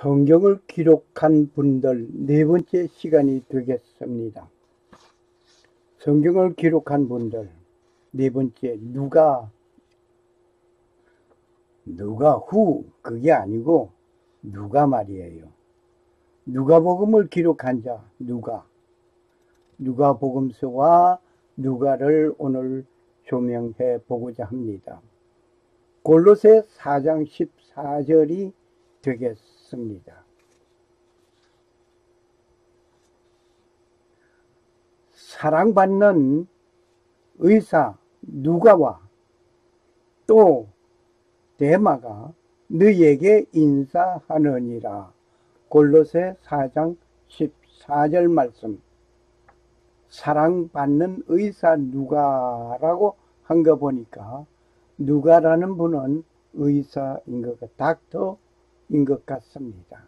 성경을 기록한 분들 네 번째 시간이 되겠습니다. 성경을 기록한 분들 네 번째, 누가 후 그게 아니고 누가 말이에요. 누가복음을 기록한 자 누가복음서와 누가를 오늘 조명해 보고자 합니다. 골로새 4장 14절이 되겠습니다. 사랑받는 의사 누가와 또 데마가 너희에게 인사하느니라. 골로새 4장 14절 말씀. 사랑받는 의사 누가라고 한 거 보니까 누가라는 분은 의사인 것 닥터인 것 같습니다.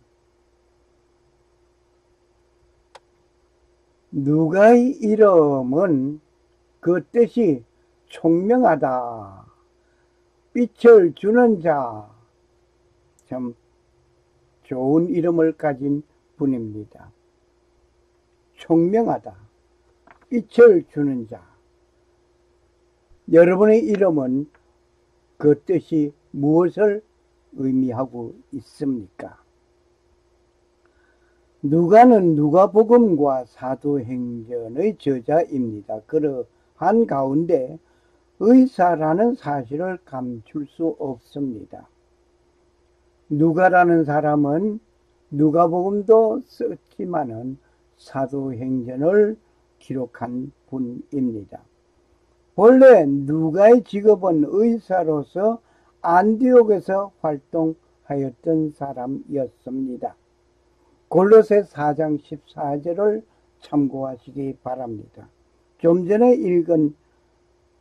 누가의 이름은 그 뜻이 총명하다, 빛을 주는 자, 참 좋은 이름을 가진 분입니다. 총명하다, 빛을 주는 자. 여러분의 이름은 그 뜻이 무엇을 의미하고 있습니까? 누가는 누가복음과 사도행전의 저자입니다. 그러한 가운데 의사라는 사실을 감출 수 없습니다. 누가라는 사람은 누가복음도 썼지만은 사도행전을 기록한 분입니다. 본래 누가의 직업은 의사로서 안디옥에서 활동하였던 사람이었습니다. 골로새 4장 14절을 참고하시기 바랍니다. 좀 전에 읽은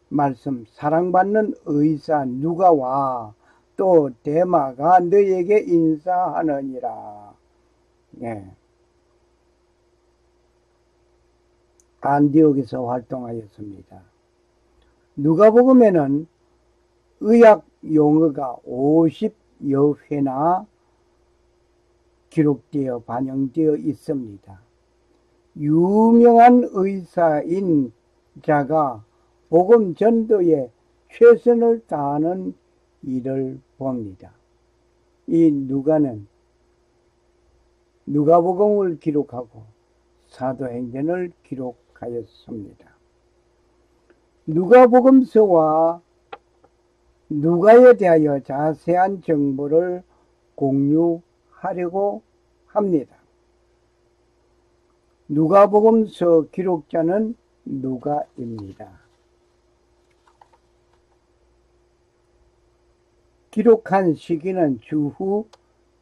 말씀, 사랑받는 의사 누가와 또 데마가 너희에게 인사하느니라. 예. 안디옥에서 활동하였습니다. 누가복음에는 의학 용어가 50여 회나 기록되어 반영되어 있습니다. 유명한 의사인 자가 복음 전도에 최선을 다하는 일을 봅니다. 이 누가는 누가복음을 기록하고 사도행전을 기록하였습니다. 누가복음서와 누가에 대하여 자세한 정보를 공유하려고 합니다. 누가복음서 기록자는 누가입니다. 기록한 시기는 주후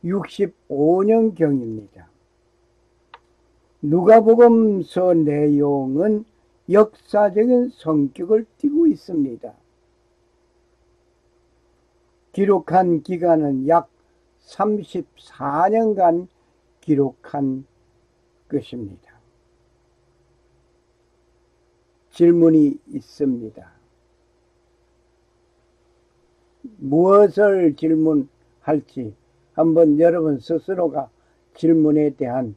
65년경입니다. 누가복음서 내용은 역사적인 성격을 띠고 있습니다. 기록한 기간은 약 34년간 기록한 것입니다. 질문이 있습니다. 무엇을 질문할지 한번 여러분 스스로가 질문에 대한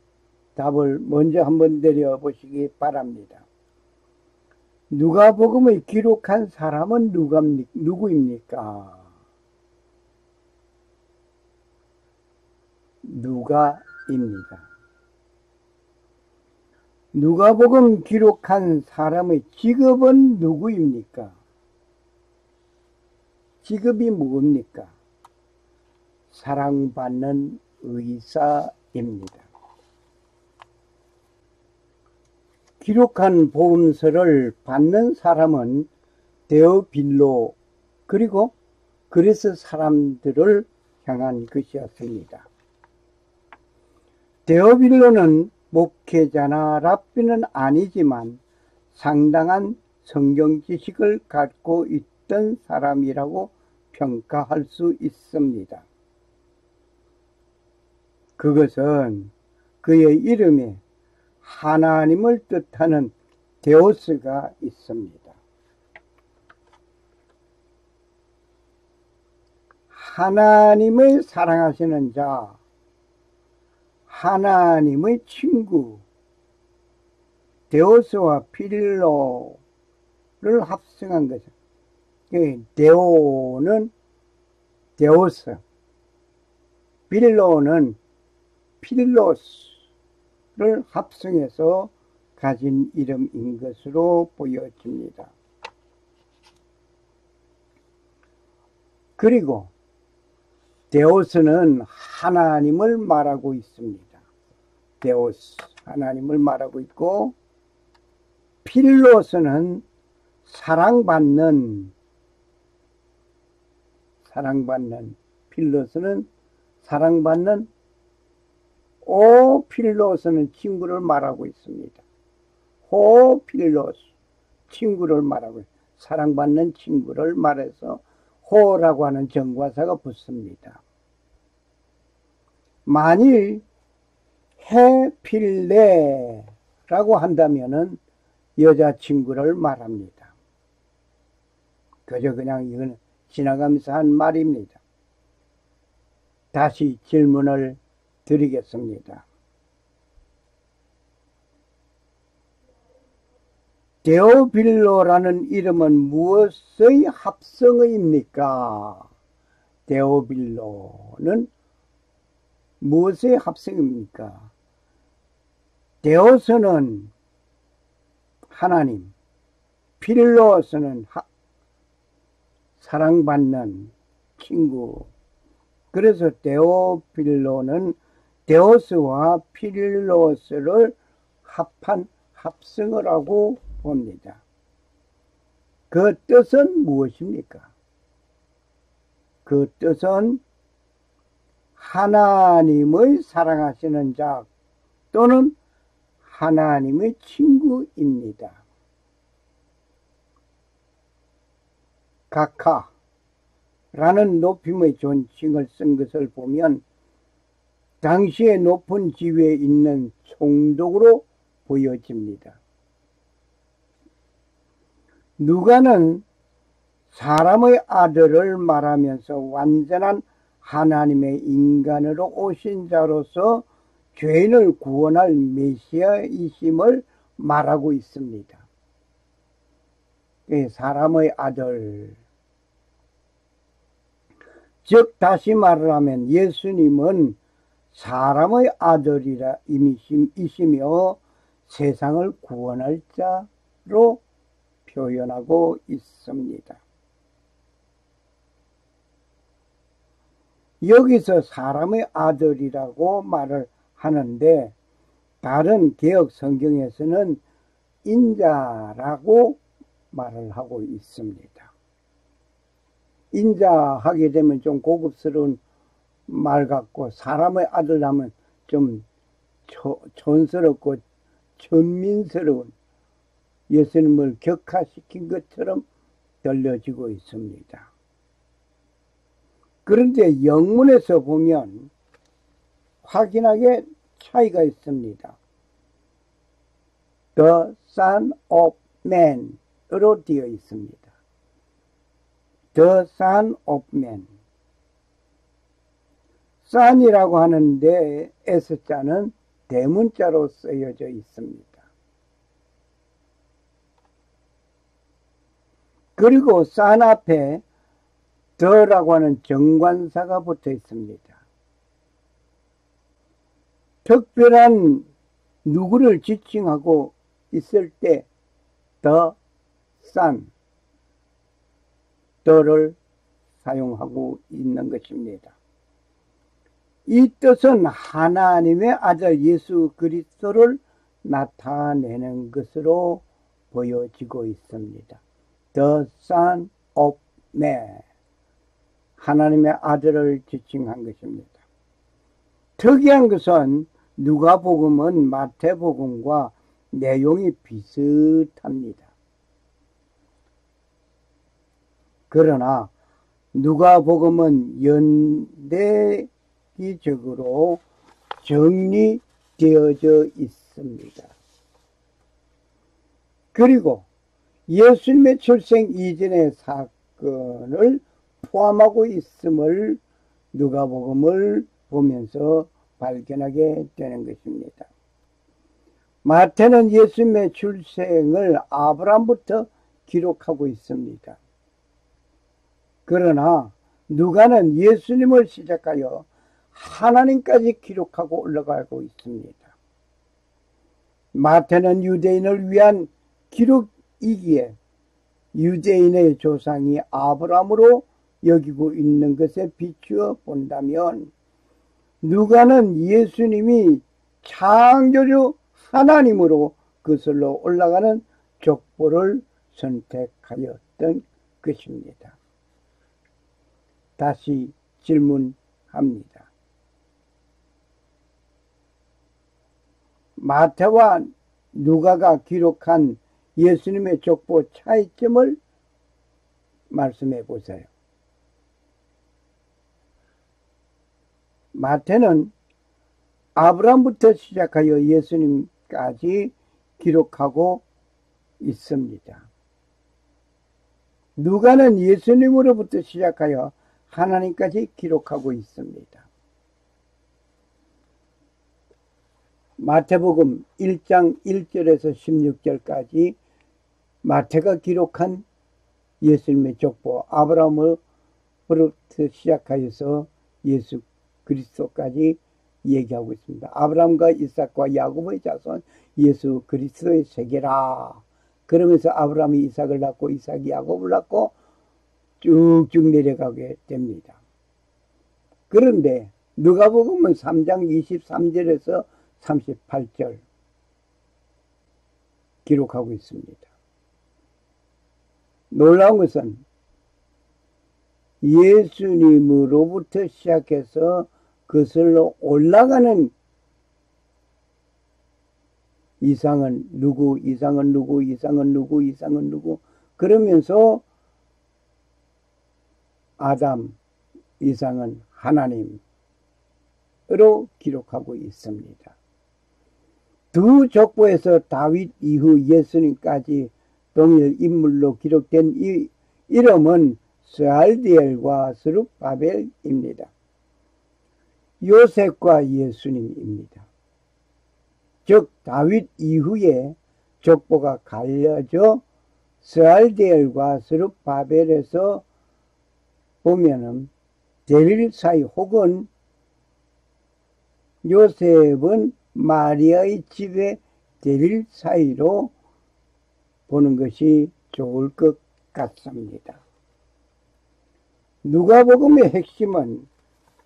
답을 먼저 한번 내려보시기 바랍니다. 누가복음을 기록한 사람은 누구입니까? 누가입니다. 누가복음 기록한 사람의 직업은 누구입니까? 직업이 뭡니까? 사랑받는 의사입니다. 기록한 복음서를 받는 사람은 데오빌로 그리고 그리스 사람들을 향한 것이었습니다. 데오빌로는 목회자나 랍비는 아니지만 상당한 성경 지식을 갖고 있던 사람이라고 평가할 수 있습니다. 그것은 그의 이름에 하나님을 뜻하는 데오스가 있습니다. 하나님을 사랑하시는 자, 하나님의 친구 데오스와 필로를 합성한 거죠. 데오는 데오스, 필로는 필로스를 합성해서 가진 이름인 것으로 보여집니다. 그리고 데오스는 하나님을 말하고 있습니다. 데오스, 하나님을 말하고 있고, 필로스는 사랑받는, 필로스는 사랑받는, 오 필로스는 친구를 말하고 있습니다. 호 필로스, 친구를 말하고, 사랑받는 친구를 말해서 호라고 하는 정과사가 붙습니다. 만일 헤필레라고 한다면은 여자친구를 말합니다. 그저 그냥 이건 지나가면서 한 말입니다. 다시 질문을 드리겠습니다. 데오빌로라는 이름은 무엇의 합성어입니까? 데오빌로는 무엇의 합성입니까? 데오스는 하나님, 필로스는 사랑받는 친구. 그래서 데오빌로는 데오스와 필로스를 합한 합성어라고 봅니다. 그 뜻은 무엇입니까? 그 뜻은 하나님의 사랑하시는 자 또는 하나님의 친구입니다. 각하라는 높임의 존칭을 쓴 것을 보면 당시의 높은 지위에 있는 총독으로 보여집니다. 누가는 사람의 아들을 말하면서 완전한 하나님의 인간으로 오신 자로서 죄인을 구원할 메시아이심을 말하고 있습니다. 사람의 아들, 즉 다시 말을 하면 예수님은 사람의 아들이라 이시며 세상을 구원할 자로 표현하고 있습니다. 여기서 사람의 아들이라고 말을 하는데 다른 개역 성경에서는 인자라고 말을 하고 있습니다. 인자하게 되면 좀 고급스러운 말 같고 사람의 아들 하면 좀 촌스럽고 천민스러운 예수님을 격화시킨 것처럼 들려지고 있습니다. 그런데 영문에서 보면 확연하게 차이가 있습니다. The Son of Man으로 되어 있습니다. The Son of Man. Son이라고 하는데 S자는 대문자로 쓰여져 있습니다. 그리고 Son 앞에 the라고 하는 정관사가 붙어 있습니다. 특별한 누구를 지칭하고 있을 때 the Son, the를 사용하고 있는 것입니다. 이 뜻은 하나님의 아들 예수 그리스도를 나타내는 것으로 보여지고 있습니다. The Son of Man, 하나님의 아들을 지칭한 것입니다. 특이한 것은 누가복음은 마태복음과 내용이 비슷합니다. 그러나 누가복음은 연대기적으로 정리되어져 있습니다. 그리고 예수님의 출생 이전의 사건을 포함하고 있음을 누가복음을 보면서 발견하게 되는 것입니다. 마태는 예수님의 출생을 아브라함부터 기록하고 있습니다. 그러나 누가는 예수님을 시작하여 하나님까지 기록하고 올라가고 있습니다. 마태는 유대인을 위한 기록이기에 유대인의 조상이 아브라함으로 여기고 있는 것에 비추어 본다면, 누가는 예수님이 창조주 하나님으로 그슬로 올라가는 족보를 선택하였던 것입니다. 다시 질문합니다. 마태와 누가가 기록한 예수님의 족보 차이점을 말씀해 보세요. 마태는 아브라함부터 시작하여 예수님까지 기록하고 있습니다. 누가는 예수님으로부터 시작하여 하나님까지 기록하고 있습니다. 마태복음 1장 1절에서 16절까지 마태가 기록한 예수님의 족보, 아브라함으로부터 시작하여서 예수 그리스도까지 얘기하고 있습니다. 아브라함과 이삭과 야곱의 자손 예수 그리스도의 세계라. 그러면서 아브라함이 이삭을 낳고 이삭이 야곱을 낳고 쭉쭉 내려가게 됩니다. 그런데 누가복음은 3장 23절에서 38절 기록하고 있습니다. 놀라운 것은 예수님으로부터 시작해서 그슬로 올라가는 이상은 누구, 이상은 누구, 이상은 누구, 이상은 누구, 그러면서 아담, 이상은 하나님으로 기록하고 있습니다. 두 족보에서 다윗 이후 예수님까지 동일 인물로 기록된 이 이름은 스알디엘과 스룹바벨입니다. 요셉과 예수님입니다. 즉 다윗 이후에 족보가 갈려져 스알디엘과 스룹바벨에서 보면은 데빌 사이 혹은 요셉은 마리아의 집에 데빌 사이로 보는 것이 좋을 것 같습니다. 누가복음의 핵심은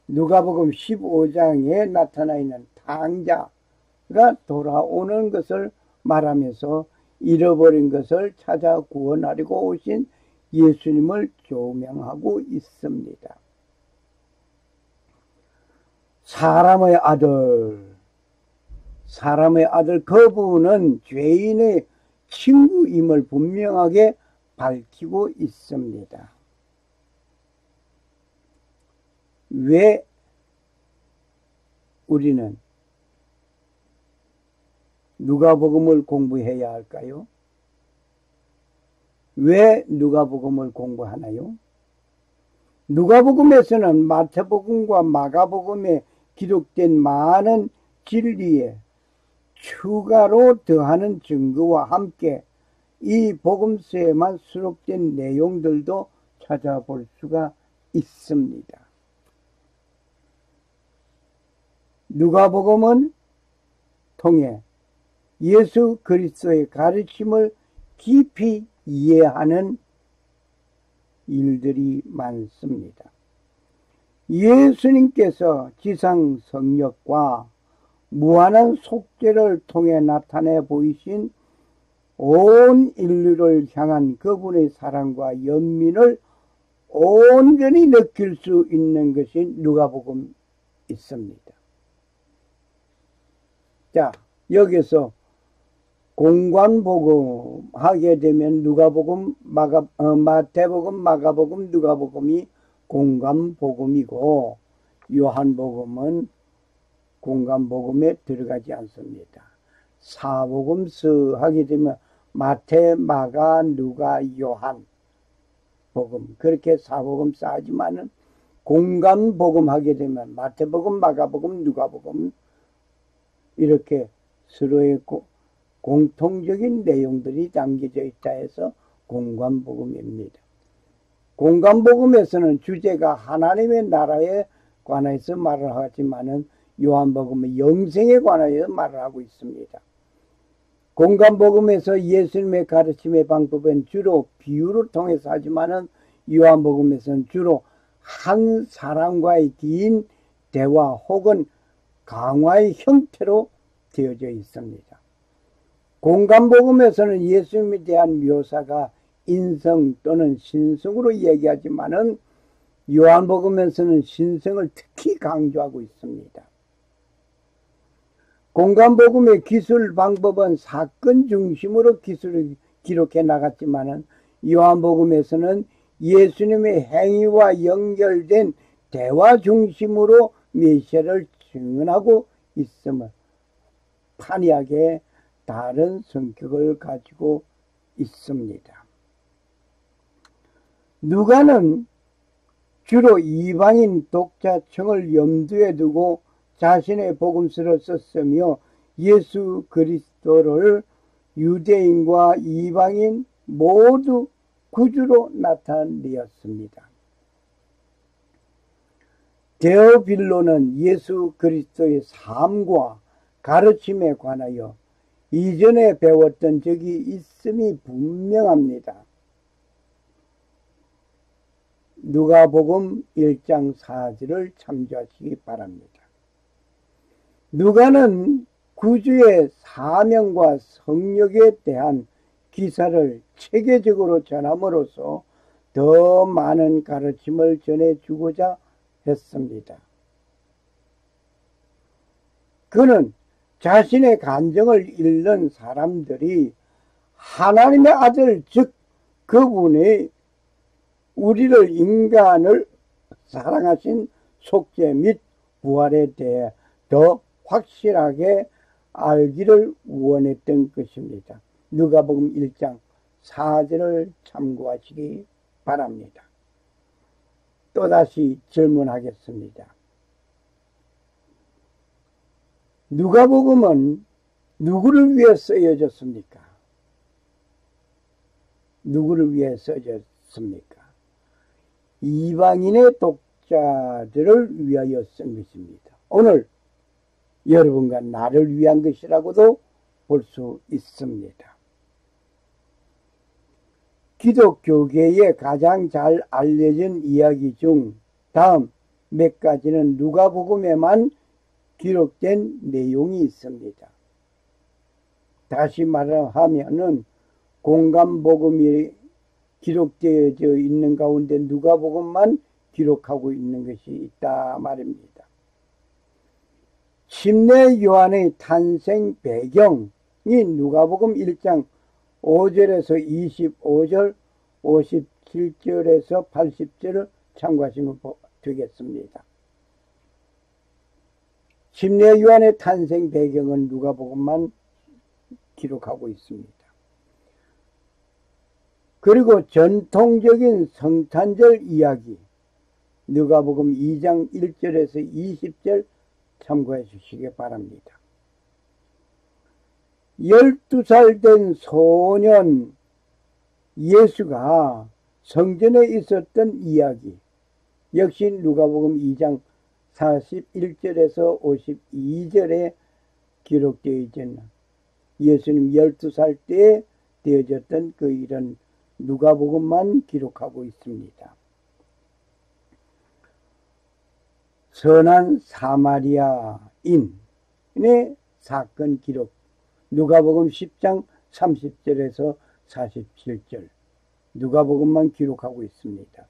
누가복음 15장에 나타나 있는 탕자가 돌아오는 것을 말하면서 잃어버린 것을 찾아 구원하려고 오신 예수님을 조명하고 있습니다. 사람의 아들 그분은 죄인의 친구임을 분명하게 밝히고 있습니다. 왜 우리는 누가복음을 공부해야 할까요? 왜 누가복음을 공부하나요? 누가복음에서는 마태복음과 마가복음에 기록된 많은 진리에 추가로 더하는 증거와 함께 이 복음서에만 수록된 내용들도 찾아볼 수가 있습니다. 누가복음은 통해 예수 그리스도의 가르침을 깊이 이해하는 일들이 많습니다. 예수님께서 지상 성력과 무한한 속죄를 통해 나타내 보이신 온 인류를 향한 그분의 사랑과 연민을 온전히 느낄 수 있는 것이 누가복음 있습니다. 자, 여기서 공관복음 하게 되면 누가복음, 마태복음, 마가복음, 누가복음이 공관복음이고 요한복음은 공관복음에 들어가지 않습니다. 사복음서 하게 되면 마태, 마가, 누가, 요한 복음 그렇게 사복음서 하지만은 공간복음 하게 되면 마태복음, 마가복음, 누가복음 이렇게 서로의 공통적인 내용들이 담겨져 있다 해서 공간복음입니다. 공간복음에서는 주제가 하나님의 나라에 관해서 말을 하지만은 요한복음은 영생에 관하여 말을 하고 있습니다. 공간복음에서 예수님의 가르침의 방법은 주로 비유를 통해서 하지만은 요한복음에서는 주로 한 사람과의 긴 대화 혹은 강화의 형태로 되어져 있습니다. 공간복음에서는 예수님에 대한 묘사가 인성 또는 신성으로 얘기하지만은 요한복음에서는 신성을 특히 강조하고 있습니다. 공간복음의 기술 방법은 사건 중심으로 기술을 기록해 나갔지만은 요한복음에서는 예수님의 행위와 연결된 대화 중심으로 메시아를 증언하고 있음을 판이하게 다른 성격을 가지고 있습니다. 누가는 주로 이방인 독자층을 염두에 두고 자신의 복음서를 썼으며 예수 그리스도를 유대인과 이방인 모두 구주로 나타내었습니다. 데오빌로는 예수 그리스도의 삶과 가르침에 관하여 이전에 배웠던 적이 있음이 분명합니다. 누가복음 1장 4절을 참조하시기 바랍니다. 누가는 구주의 사명과 성역에 대한 기사를 체계적으로 전함으로써 더 많은 가르침을 전해주고자 했습니다. 그는 자신의 간정을 잃는 사람들이 하나님의 아들 즉 그분의 우리를 인간을 사랑하신 속죄 및 부활에 대해 더 확실하게 알기를 원했던 것입니다. 누가복음 1장 4절을 참고하시기 바랍니다. 또다시 질문하겠습니다. 누가복음은 누구를 위해 쓰여졌습니까? 누구를 위해 쓰여졌습니까? 이방인의 독자들을 위하여 쓴 것입니다. 오늘 여러분과 나를 위한 것이라고도 볼 수 있습니다. 기독교계에 가장 잘 알려진 이야기 중 다음 몇 가지는 누가복음에만 기록된 내용이 있습니다. 다시 말하면은 공간복음이 기록되어져 있는 가운데 누가복음만 기록하고 있는 것이 있다 말입니다. 침례 요한의 탄생 배경이 누가복음 1장 5절에서 25절, 57절에서 80절을 참고하시면 되겠습니다. 침례 요한의 탄생 배경은 누가복음만 기록하고 있습니다. 그리고 전통적인 성탄절 이야기 누가복음 2장 1절에서 20절 참고해 주시기 바랍니다. 12살 된 소년 예수가 성전에 있었던 이야기 역시 누가복음 2장 41절에서 52절에 기록되어 있는 예수님 12살 때에 되어졌던 그 일은 누가복음만 기록하고 있습니다. 선한 사마리아인의 사건 기록 누가복음 10장 30절에서 47절 누가복음만 기록하고 있습니다.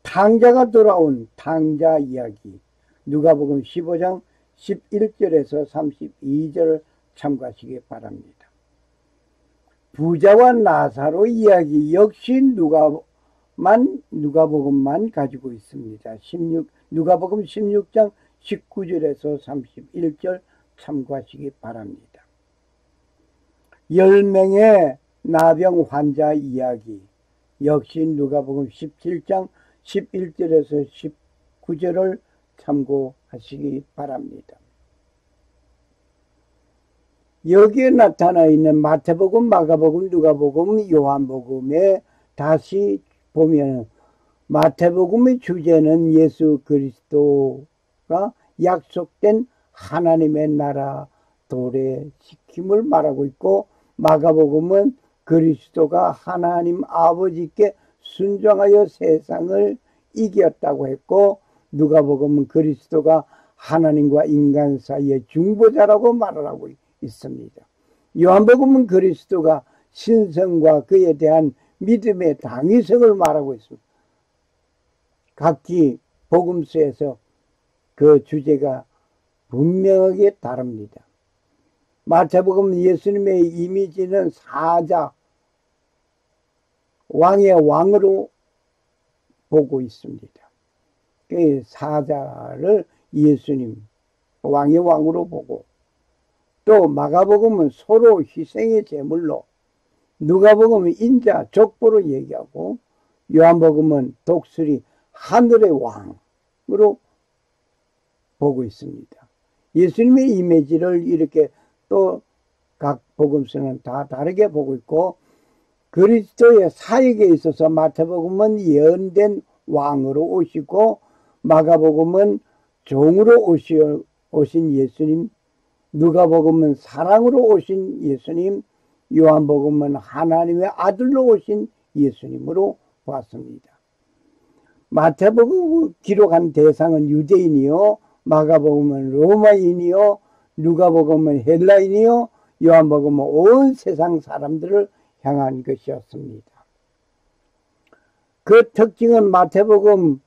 탕자가 돌아온 탕자 이야기 누가복음 15장 11절에서 32절을 참고하시기 바랍니다. 부자와 나사로 이야기 역시 누가복음만 가지고 있습니다. 누가복음 16장 19절에서 31절 참고하시기 바랍니다. 10명의 나병 환자 이야기 역시 누가복음 17장 11절에서 구절을 참고하시기 바랍니다. 여기에 나타나 있는 마태복음, 마가복음, 누가복음, 요한복음에 다시 보면 마태복음의 주제는 예수 그리스도가 약속된 하나님의 나라 도래시킴을 말하고 있고, 마가복음은 그리스도가 하나님 아버지께 순종하여 세상을 이겼다고 했고, 누가복음은 그리스도가 하나님과 인간 사이의 중보자라고 말을 하고 있습니다. 요한복음은 그리스도가 신성과 그에 대한 믿음의 당위성을 말하고 있습니다. 각기 복음서에서 그 주제가 분명하게 다릅니다. 마태복음 예수님의 이미지는 사자, 왕의 왕으로 보고 있습니다. 그 사자를 예수님, 왕의 왕으로 보고, 또 마가복음은 서로 희생의 제물로, 누가복음은 인자, 족보로 얘기하고, 요한복음은 독수리, 하늘의 왕으로 보고 있습니다. 예수님의 이미지를 이렇게 또 각 복음서는 다 다르게 보고 있고, 그리스도의 사역에 있어서 마태복음은 예언된 왕으로 오시고, 마가복음은 종으로 오신 예수님, 누가복음은 사랑으로 오신 예수님, 요한복음은 하나님의 아들로 오신 예수님으로 봤습니다. 마태복음 기록한 대상은 유대인이요, 마가복음은 로마인이요, 누가복음은 헬라인이요, 요한복음은 온 세상 사람들을 향한 것이었습니다. 그 특징은 마태복음은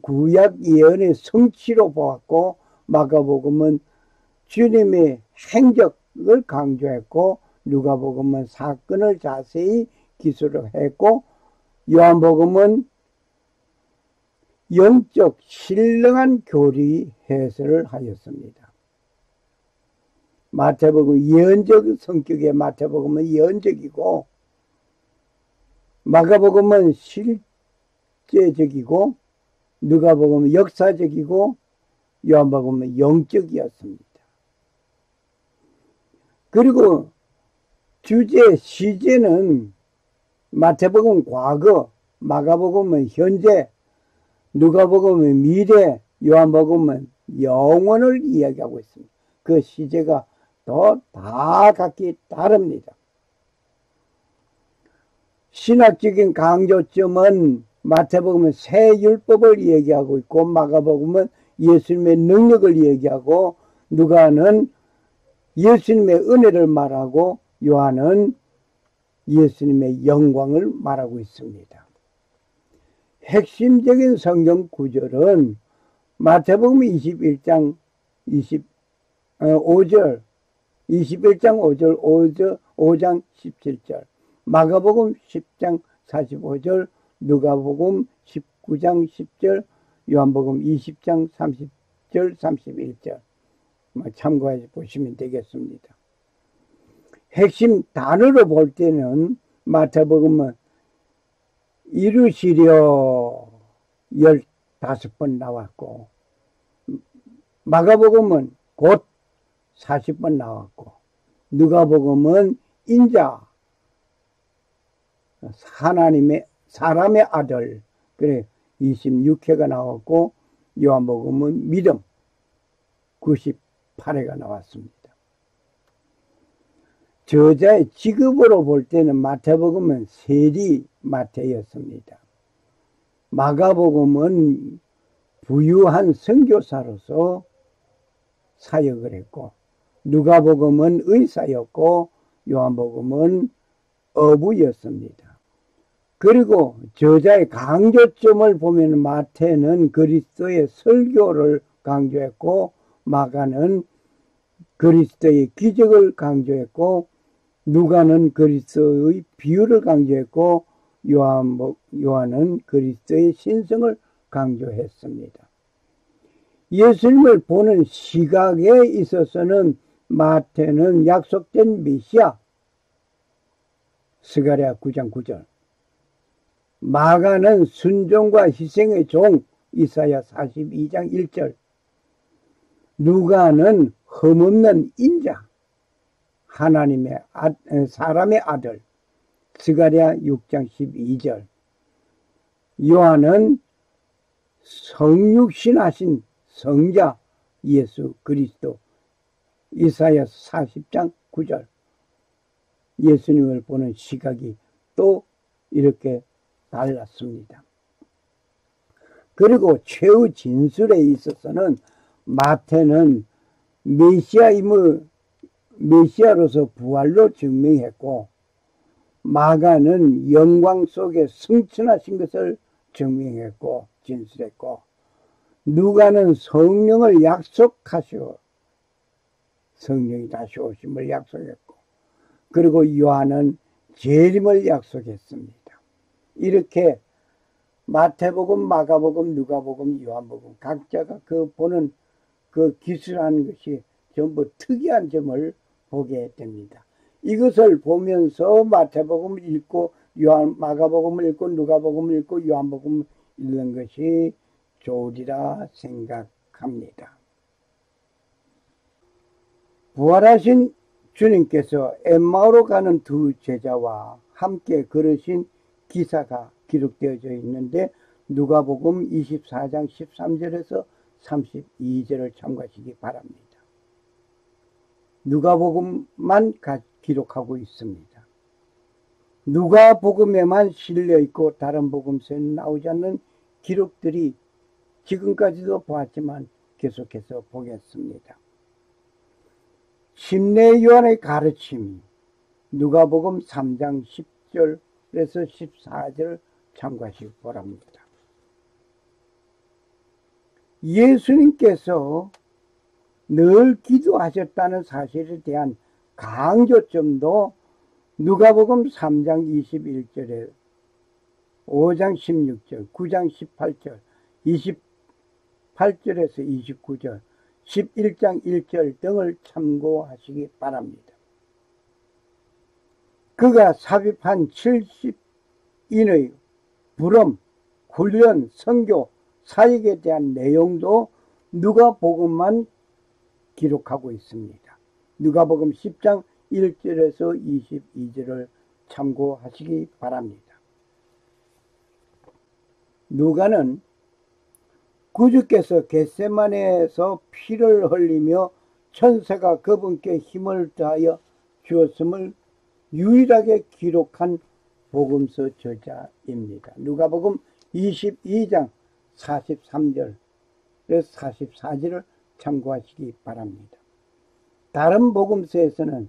구약 예언의 성취로 보았고, 마가복음은 주님의 행적을 강조했고, 누가복음은 사건을 자세히 기술했고, 요한복음은 영적 신령한 교리 해설을 하였습니다. 마태복음 예언적 성격의 마태복음은 예언적이고, 마가복음은 실제적이고, 누가복음은 역사적이고, 요한복음은 영적이었습니다. 그리고 주제 시제는 마태복음은 과거, 마가복음은 현재, 누가복음은 미래, 요한복음은 영원을 이야기하고 있습니다. 그 시제가 또 다 각기 다릅니다. 신학적인 강조점은 마태복음은 새 율법을 얘기하고 있고, 마가복음은 예수님의 능력을 얘기하고, 누가는 예수님의 은혜를 말하고, 요한은 예수님의 영광을 말하고 있습니다. 핵심적인 성경 구절은 마태복음 21장 5절, 21장 5절, 5장 17절, 마가복음 10장 45절, 누가복음 19장 10절, 요한복음 20장 30절, 31절 참고해 보시면 되겠습니다. 핵심 단어로 볼 때는 마태복음은 이루시려 15번 나왔고, 마가복음은 곧 40번 나왔고, 누가복음은 인자, 하나님의 사람의 아들, 그래 26회가 나왔고, 요한복음은 믿음 98회가 나왔습니다. 저자의 직업으로 볼 때는 마태복음은 세리 마태였습니다. 마가복음은 부유한 선교사로서 사역을 했고, 누가복음은 의사였고, 요한복음은 어부였습니다. 그리고 저자의 강조점을 보면 마태는 그리스도의 설교를 강조했고, 마가는 그리스도의 기적을 강조했고, 누가는 그리스도의 비유를 강조했고, 요한은 그리스도의 신성을 강조했습니다. 예수님을 보는 시각에 있어서는 마태는 약속된 메시아, 스가랴 9장 9절, 마가는 순종과 희생의 종, 이사야 42장 1절. 누가는 흠없는 인자, 하나님의 사람의 아들, 스가랴 6장 12절. 요한은 성육신하신 성자 예수 그리스도, 이사야 40장 9절. 예수님을 보는 시각이 또 이렇게 달랐습니다. 그리고 최후 진술에 있어서는 마태는 메시아로서 부활로 증명했고, 마가는 영광 속에 승천하신 것을 증명했고 진술했고, 누가는 성령을 약속하시고 성령이 다시 오심을 약속했고, 그리고 요한은 재림을 약속했습니다. 이렇게 마태복음, 마가복음, 누가복음, 요한복음 각자가 보는 기술하는 것이 전부 특이한 점을 보게 됩니다. 이것을 보면서 마태복음을 읽고 마가복음을 읽고 누가복음을 읽고 요한복음을 읽는 것이 좋으리라 생각합니다. 부활하신 주님께서 엠마오로 가는 두 제자와 함께 걸으신 기사가 기록되어져 있는데, 누가복음 24장 13절에서 32절을 참고하시기 바랍니다. 누가복음만 기록하고 있습니다. 누가복음에만 실려있고 다른 복음서에는 나오지 않는 기록들이 지금까지도 보았지만 계속해서 보겠습니다. 침례 요한의 가르침이 누가복음 3장 10절에서 14절을 참고하시기 바랍니다. 예수님께서 늘 기도하셨다는 사실에 대한 강조점도 누가복음 3장 21절에 5장 16절, 9장 18절, 28절에서 29절, 11장 1절 등을 참고하시기 바랍니다. 그가 삽입한 70인의 부름, 훈련, 선교, 사역에 대한 내용도 누가복음만 기록하고 있습니다. 누가복음 10장 1절에서 22절을 참고하시기 바랍니다. 누가는 구주께서 겟세마네에서 피를 흘리며 천사가 그분께 힘을 더하여 주었음을 유일하게 기록한 복음서 저자입니다. 누가복음 22장 43절에서 44절을 참고하시기 바랍니다. 다른 복음서에서는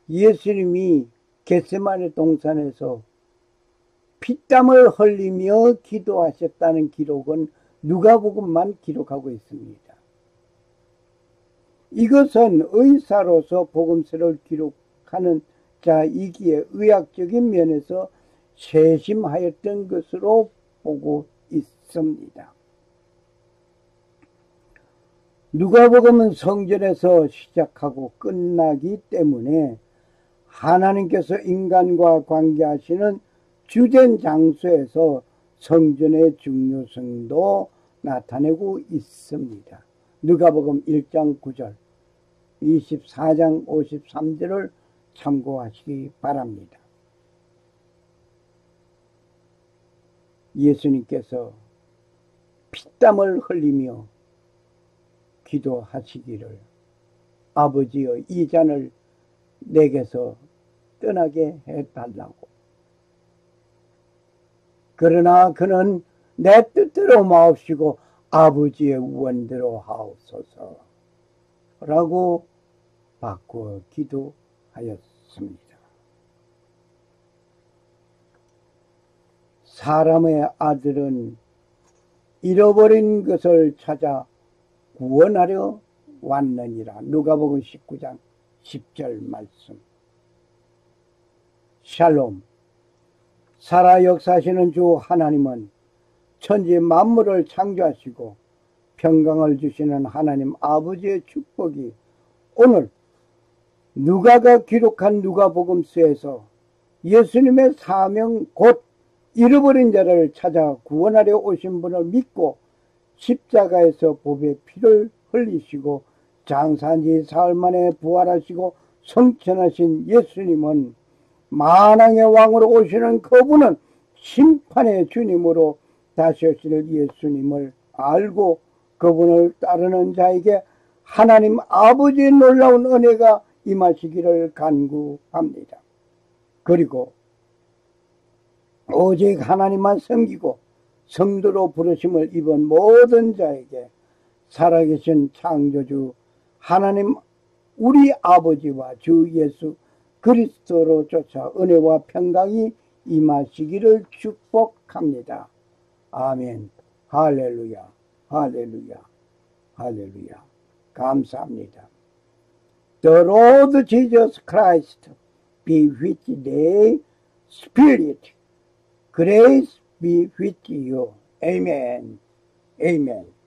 예수님이 겟세마네 동산에서 피땀을 흘리며 기도하셨다는 기록은 누가복음만 기록하고 있습니다. 이것은 의사로서 복음서를 기록하는 자이기에 의학적인 면에서 세심하였던 것으로 보고 있습니다. 누가복음은 성전에서 시작하고 끝나기 때문에 하나님께서 인간과 관계하시는 주된 장소에서 성전의 중요성도 나타내고 있습니다. 누가복음 1장 9절, 24장 53절을 참고하시기 바랍니다. 예수님께서 피땀을 흘리며 기도하시기를, 아버지여 이 잔을 내게서 떠나게 해달라고. 그러나 그는 내 뜻대로 마옵시고 아버지의 원대로 하옵소서 라고 바꾸어 기도하였습니다. 사람의 아들은 잃어버린 것을 찾아 구원하려 왔느니라. 누가복음 19장 10절 말씀. 샬롬. 살아 역사하시는 주 하나님은 천지 만물을 창조하시고 평강을 주시는 하나님 아버지의 축복이 오늘 누가가 기록한 누가복음서에서 예수님의 사명 곧 잃어버린 자를 찾아 구원하려 오신 분을 믿고 십자가에서 보배 피를 흘리시고 장사한 지 사흘 만에 부활하시고 성천하신 예수님은 만왕의 왕으로 오시는 그분은 심판의 주님으로 다시 오실 예수님을 알고 그분을 따르는 자에게 하나님 아버지의 놀라운 은혜가 임하시기를 간구합니다. 그리고 오직 하나님만 섬기고 성도로 부르심을 입은 모든 자에게 살아계신 창조주 하나님 우리 아버지와 주 예수 그리스도로 쫓아 은혜와 평강이 임하시기를 축복합니다. 아멘. 할렐루야. 할렐루야. 할렐루야. 감사합니다. The Lord Jesus Christ be with thy spirit. Grace be with you. Amen. Amen.